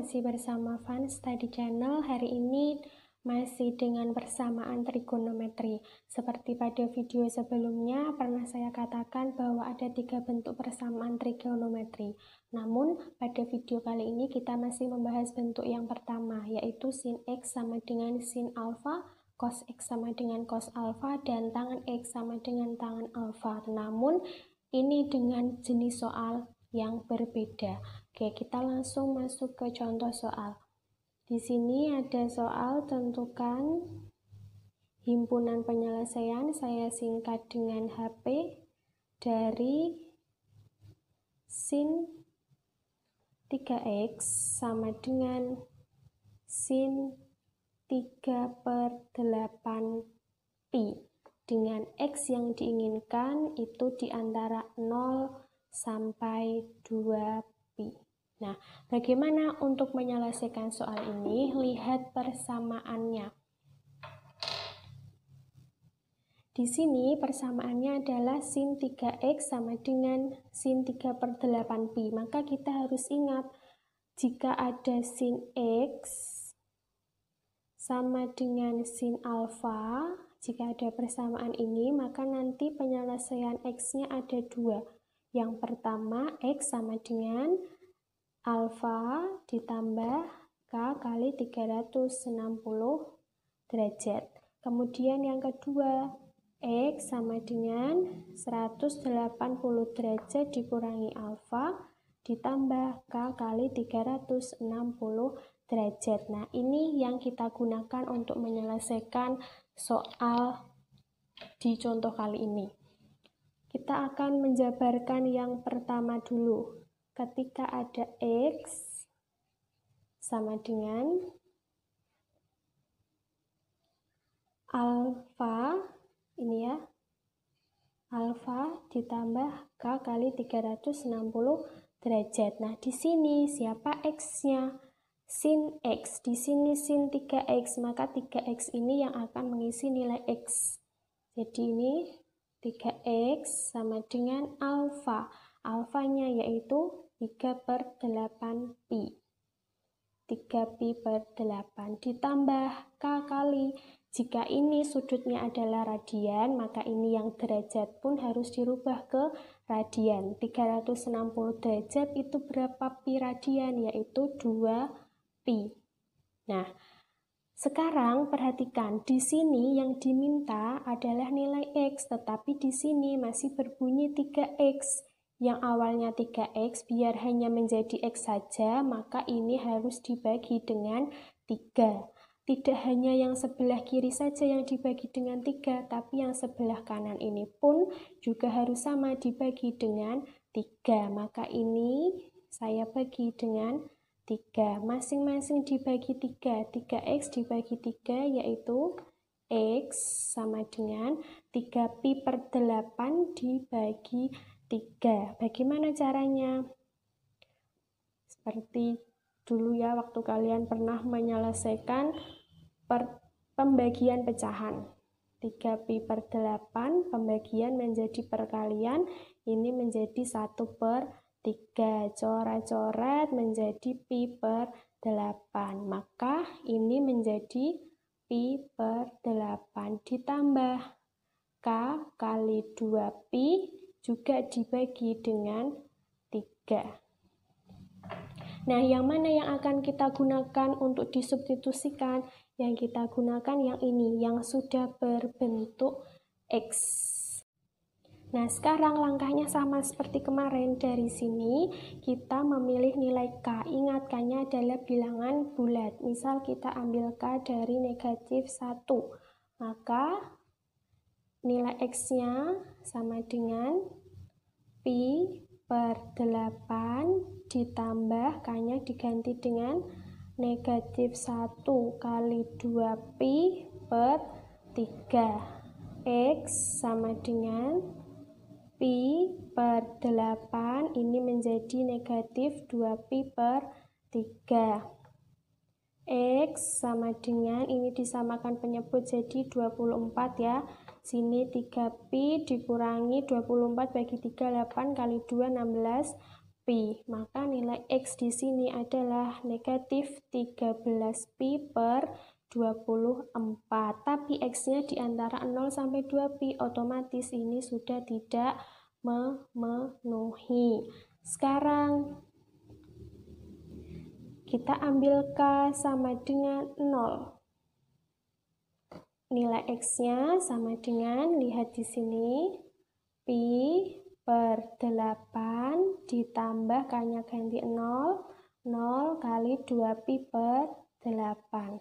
masih bersama Fun Study Channel. Hari ini masih dengan persamaan trigonometri. Seperti pada video sebelumnya, pernah saya katakan bahwa ada 3 bentuk persamaan trigonometri. Namun, pada video kali ini kita masih membahas bentuk yang pertama, yaitu sin X sama dengan sin alfa, cos X sama dengan cos alfa, dan tangan X sama dengan tangan alfa. Namun, ini dengan jenis soal yang berbeda. Oke, kita langsung masuk ke contoh soal. Di sini ada soal tentukan himpunan penyelesaian, saya singkat dengan HP, dari sin 3X sama dengan sin 3/8pi. Dengan X yang diinginkan itu di antara 0 sampai 2pi. Nah, bagaimana untuk menyelesaikan soal ini? Lihat persamaannya. Di sini persamaannya adalah sin 3X sama dengan sin 3/8pi. Maka kita harus ingat, jika ada sin X sama dengan sin alfa, jika ada persamaan ini, maka nanti penyelesaian X-nya ada 2. Yang pertama, X sama dengan alfa ditambah K kali 360 derajat. Kemudian yang kedua, X sama dengan 180 derajat dikurangi alfa ditambah K kali 360 derajat. Nah, ini yang kita gunakan untuk menyelesaikan soal di contoh kali ini. Kita akan menjabarkan yang pertama dulu. Ketika ada X sama dengan alfa, ini ya, alfa ditambah K kali 360 derajat. Nah, di sini siapa X-nya? Sin X. Di sini sin 3X, maka 3X ini yang akan mengisi nilai X. Jadi ini 3X sama dengan alfa. Alfanya yaitu 3/8pi. 3pi/8 ditambah K kali. Jika ini sudutnya adalah radian, maka ini yang derajat pun harus dirubah ke radian. 360 derajat itu berapa pi radian? Yaitu 2pi. Nah, sekarang perhatikan, di sini yang diminta adalah nilai X, tetapi di sini masih berbunyi 3X. Yang awalnya 3X, biar hanya menjadi X saja, maka ini harus dibagi dengan 3. Tidak hanya yang sebelah kiri saja yang dibagi dengan 3, tapi yang sebelah kanan ini pun juga harus sama dibagi dengan 3. Maka ini saya bagi dengan 3, masing-masing dibagi 3, 3X dibagi 3 yaitu X sama dengan 3pi/8 dibagi 3. Bagaimana caranya? Seperti dulu ya, waktu kalian pernah menyelesaikan pembagian pecahan. 3pi/8 pembagian menjadi perkalian, ini menjadi 1/3. Coret-coret menjadi pi/8. Maka ini menjadi pi/8 ditambah K kali 2pi juga dibagi dengan 3. Nah, yang mana yang akan kita gunakan untuk disubstitusikan? Yang kita gunakan yang ini, yang sudah berbentuk X. Nah, sekarang langkahnya sama seperti kemarin. Dari sini kita memilih nilai K. Ingat, K-nya adalah bilangan bulat. Misal kita ambil K dari negatif 1. Maka nilai X-nya sama dengan pi/8 ditambah K-nya diganti dengan negatif 1 kali 2pi/3. X sama dengan pi/8, ini menjadi negatif 2pi/3. X sama dengan, ini disamakan penyebut jadi 24 ya. Sini 3pi dikurangi 24 bagi 3, 8 kali 2, 16 pi. Maka nilai X di sini adalah negatif 13 pi per 24. Tapi X-nya di antara 0 sampai 2 pi, otomatis ini sudah tidak memenuhi. Sekarang kita ambil K sama dengan 0. Nilai X-nya sama dengan, lihat di sini, pi per 8 ditambah K-nya ganti 0, 0 kali 2 pi per 8.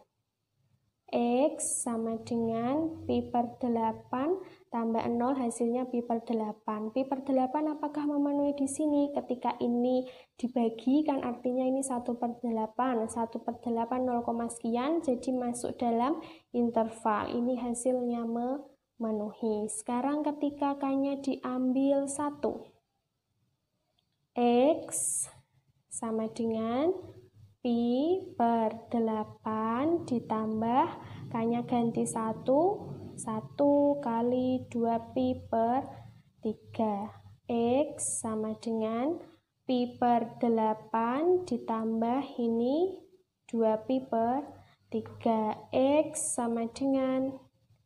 X sama dengan pi per 8 tambah 0, hasilnya pi per 8. Pi per 8 apakah memenuhi di sini? Ketika ini dibagi kan artinya ini 1 per 8. 1 per 8 0, sekian, jadi masuk dalam interval. Ini hasilnya memenuhi. Sekarang ketika K-nya diambil 1. X sama dengan pi per 8 ditambah K-nya ganti 1, 1 kali 2 pi per 3. X sama dengan pi per 8 ditambah ini 2 pi per 3. X sama dengan,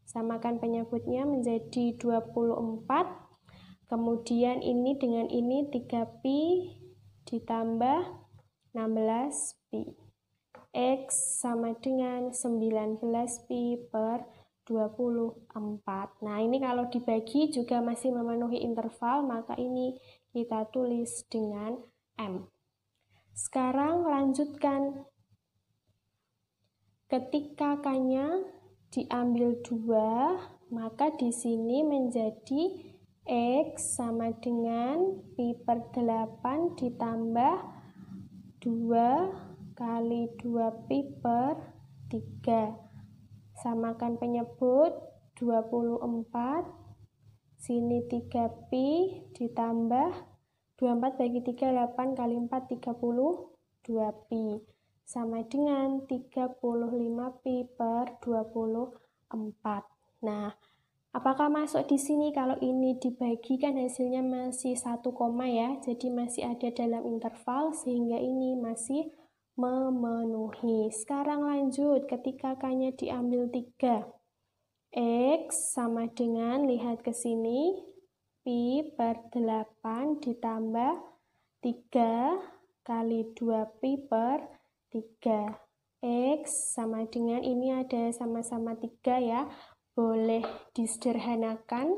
samakan penyebutnya menjadi 24. Kemudian ini dengan ini 3 pi ditambah 16 pi. X sama dengan 19 pi per 24. Nah, ini kalau dibagi juga masih memenuhi interval, maka ini kita tulis dengan M. Sekarang lanjutkan. Ketika K-nya diambil 2, maka di sini menjadi X sama dengan pi per 8 ditambah 2 kali 2 pi per 3. Samakan penyebut 24. Sini 3 pi ditambah 24 bagi 3, 8 kali 4, 32 pi. Sama dengan 35 pi per 24. Nah, apakah masuk di sini? Kalau ini dibagikan hasilnya masih 1 koma ya, jadi masih ada dalam interval sehingga ini masih memenuhi. Sekarang lanjut, ketika K-nya diambil 3. X sama dengan, lihat ke sini, pi per 8 ditambah 3 kali 2 pi per 3. X sama dengan, ini ada sama-sama 3 ya, boleh disederhanakan,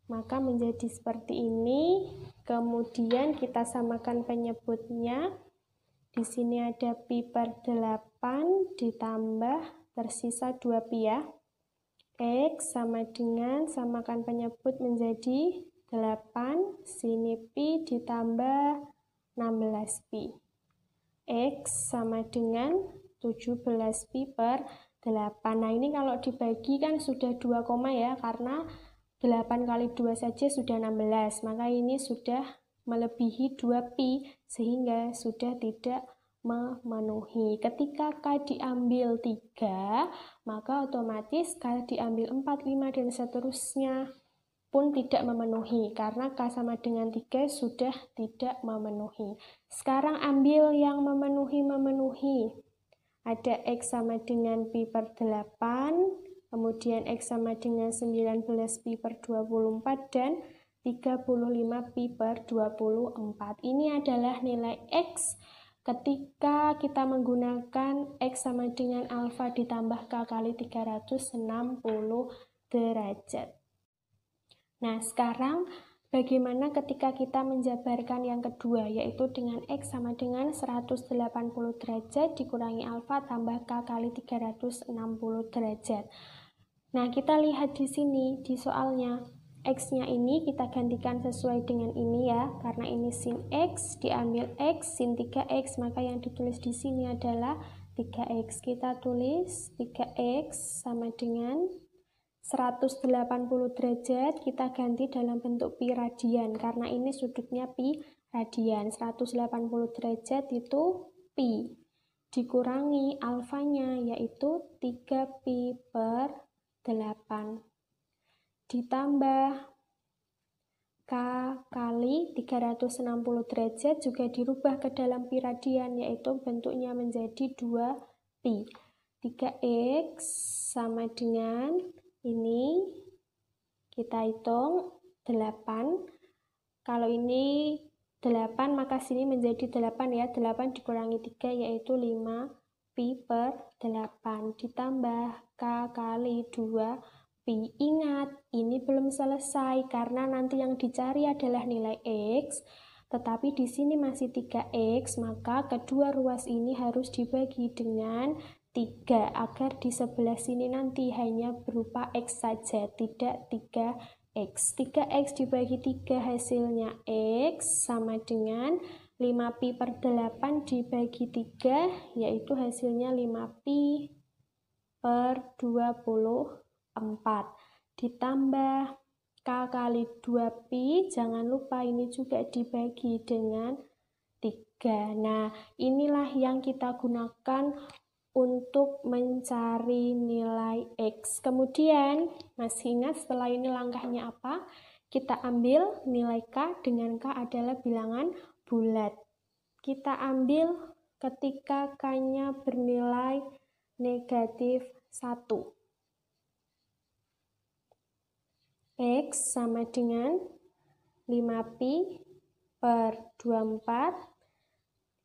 maka menjadi seperti ini. Kemudian kita samakan penyebutnya. Di sini ada pi per 8 ditambah tersisa 2 pi ya. X sama dengan, samakan penyebut menjadi 8, sini pi ditambah 16 pi. X sama dengan 17 pi per 8. Nah, ini kalau dibagi kan sudah 2 koma ya, karena 8 kali 2 saja sudah 16, maka ini sudah melebihi 2 pi, sehingga sudah tidak memenuhi. Ketika K diambil 3, maka otomatis K diambil 4, 5, dan seterusnya pun tidak memenuhi, karena K sama dengan 3 sudah tidak memenuhi. Sekarang ambil yang memenuhi. Ada X sama dengan pi per 8, kemudian X sama dengan 19 pi per 24, dan 35 pi per 24. Ini adalah nilai X ketika kita menggunakan X sama dengan alfa ditambah K kali 360 derajat. Nah, sekarang bagaimana ketika kita menjabarkan yang kedua, yaitu dengan X sama dengan 180 derajat dikurangi alfa tambah K kali 360 derajat. Nah, kita lihat di sini, di soalnya, X-nya ini kita gantikan sesuai dengan ini ya, karena ini sin X, diambil X, sin 3X, maka yang ditulis di sini adalah 3X. Kita tulis 3X sama dengan 180 derajat, kita ganti dalam bentuk pi radian, karena ini sudutnya pi radian. 180 derajat itu pi, dikurangi alfanya, yaitu 3 pi per 8, ditambah K kali 360 derajat juga dirubah ke dalam pi radian, yaitu bentuknya menjadi 2pi. 3x sama dengan ini, kita hitung 8. Kalau ini 8, maka sini menjadi 8 ya. 8 dikurangi 3 yaitu 5pi per 8. Ditambah K kali 2pi. Ingat, ini belum selesai karena nanti yang dicari adalah nilai X. Tetapi di sini masih 3x, maka kedua ruas ini harus dibagi dengan 3 agar di sebelah sini nanti hanya berupa X saja, tidak 3x. 3x dibagi 3 hasilnya X sama dengan 5pi per 8 dibagi 3, yaitu hasilnya 5pi per 24. Ditambah K kali 2pi, jangan lupa ini juga dibagi dengan 3. Nah, inilah yang kita gunakan untuk mencari nilai X. Kemudian, masih ingat setelah ini langkahnya apa? Kita ambil nilai K, dengan K adalah bilangan bulat. Kita ambil ketika K-nya bernilai negatif 1. X sama dengan 5pi per 24.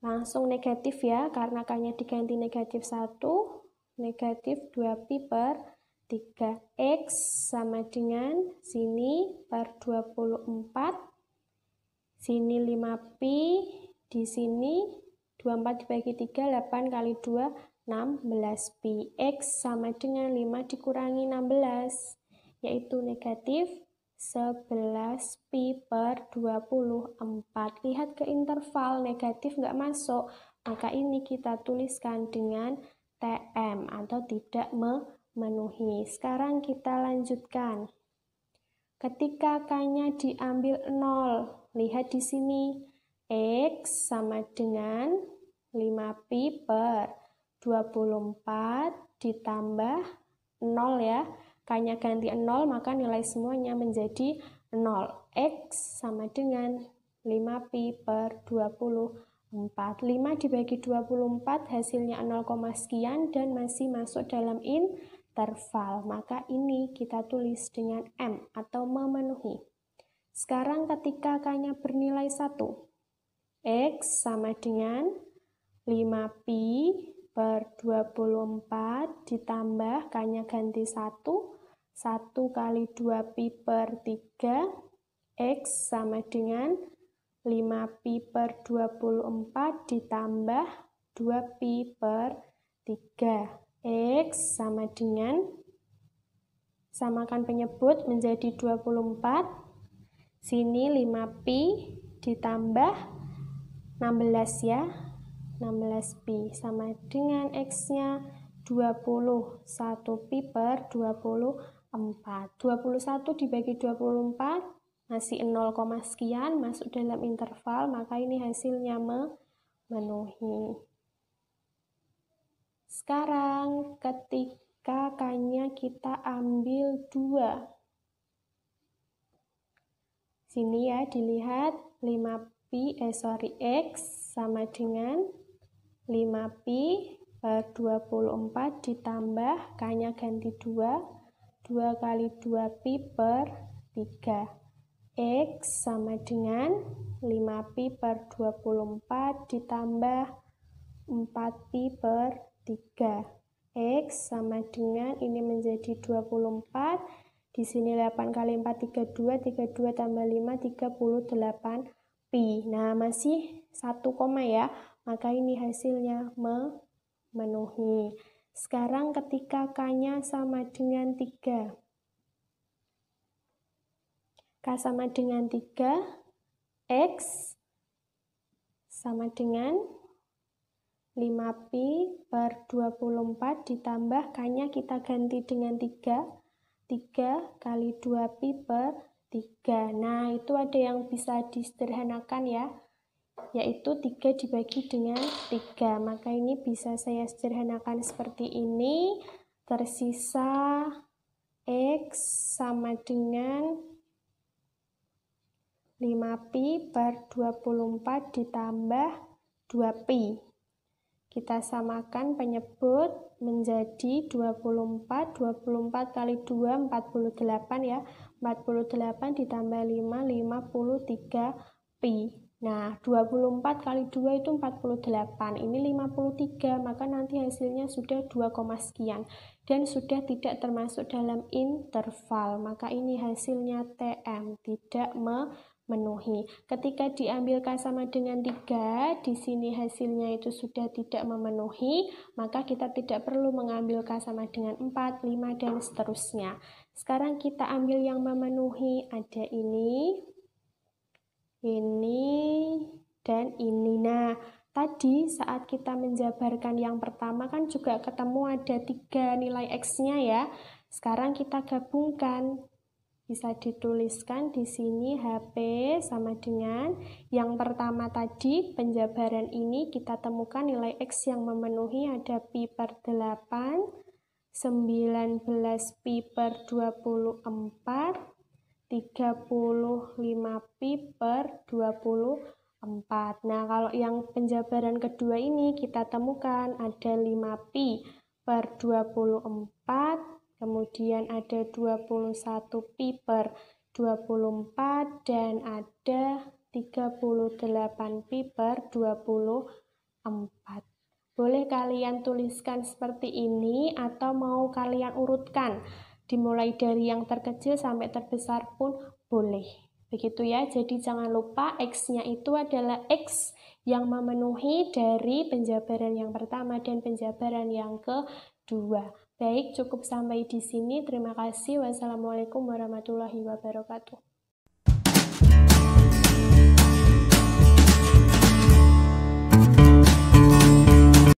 Langsung negatif ya, karena K-nya diganti negatif 1, negatif 2pi per 3. X sama dengan sini per 24, sini 5pi, di sini 24 dibagi 3, 8 kali 2, 16pi. X sama dengan 5 dikurangi 16, yaitu negatif 11pi per 24. Lihat ke interval, negatif nggak masuk, maka ini kita tuliskan dengan TM atau tidak memenuhi. Sekarang kita lanjutkan. Ketika K-nya diambil 0, lihat di sini, X sama dengan 5pi per 24 ditambah 0 ya. K-nya ganti 0, maka nilai semuanya menjadi 0. X sama dengan 5pi per 24. 5 dibagi 24 hasilnya 0, sekian dan masih masuk dalam interval. Maka ini kita tulis dengan M atau memenuhi. Sekarang ketika K-nya bernilai 1, X sama dengan 5pi per 24 ditambah K-nya ganti 1 kali 2pi per 3, X sama dengan 5pi per 24 ditambah 2pi per 3. X sama dengan, samakan penyebut menjadi 24, sini 5pi ditambah 16 ya, 16pi sama dengan X-nya 21pi per 24. 21 dibagi 24 masih 0, sekian, masuk dalam interval, maka ini hasilnya memenuhi. Sekarang ketika K-nya kita ambil 2. Sini ya, dilihat 5pi, X sama dengan 5pi per 24 ditambah K-nya ganti 2 kali 2pi per 3. X sama dengan 5pi per 24 ditambah 4pi per 3. X sama dengan, ini menjadi 24, di sini 8 kali 4, 32, 32 tambah 5, 38pi. Nah, masih 1 koma ya, maka ini hasilnya memenuhi. Sekarang ketika K-nya sama dengan 3. K sama dengan 3, X sama dengan 5pi per 24 ditambah K-nya kita ganti dengan 3 kali 2pi per 3. Nah, itu ada yang bisa disederhanakan ya, yaitu 3 dibagi dengan 3. Maka ini bisa saya sederhanakan seperti ini. Tersisa X sama dengan 5pi per 24 ditambah 2pi. Kita samakan penyebut menjadi 24 kali 2, 48 ya. 48 ditambah 5, 53pi. Nah, 24 kali 2 itu 48, ini 53, maka nanti hasilnya sudah 2, sekian. Dan sudah tidak termasuk dalam interval, maka ini hasilnya TM, tidak memenuhi. Ketika diambil K sama dengan 3, di sini hasilnya itu sudah tidak memenuhi, maka kita tidak perlu mengambil K sama dengan 4, 5, dan seterusnya. Sekarang kita ambil yang memenuhi, ada ini, dan ini. Nah, tadi saat kita menjabarkan yang pertama kan juga ketemu ada 3 nilai X-nya ya. Sekarang kita gabungkan. Bisa dituliskan di sini HP sama dengan yang pertama tadi, penjabaran ini kita temukan nilai X yang memenuhi ada pi per 8, 19pi per 24, 35pi per 24. Nah, kalau yang penjabaran kedua ini kita temukan ada 5pi per 24, kemudian ada 21pi per 24, dan ada 38pi per 24. Boleh kalian tuliskan seperti ini atau mau kalian urutkan, dimulai dari yang terkecil sampai terbesar pun boleh. Begitu ya, jadi jangan lupa X-nya itu adalah X yang memenuhi dari penjabaran yang pertama dan penjabaran yang kedua. Baik, cukup sampai di sini. Terima kasih. Wassalamualaikum warahmatullahi wabarakatuh.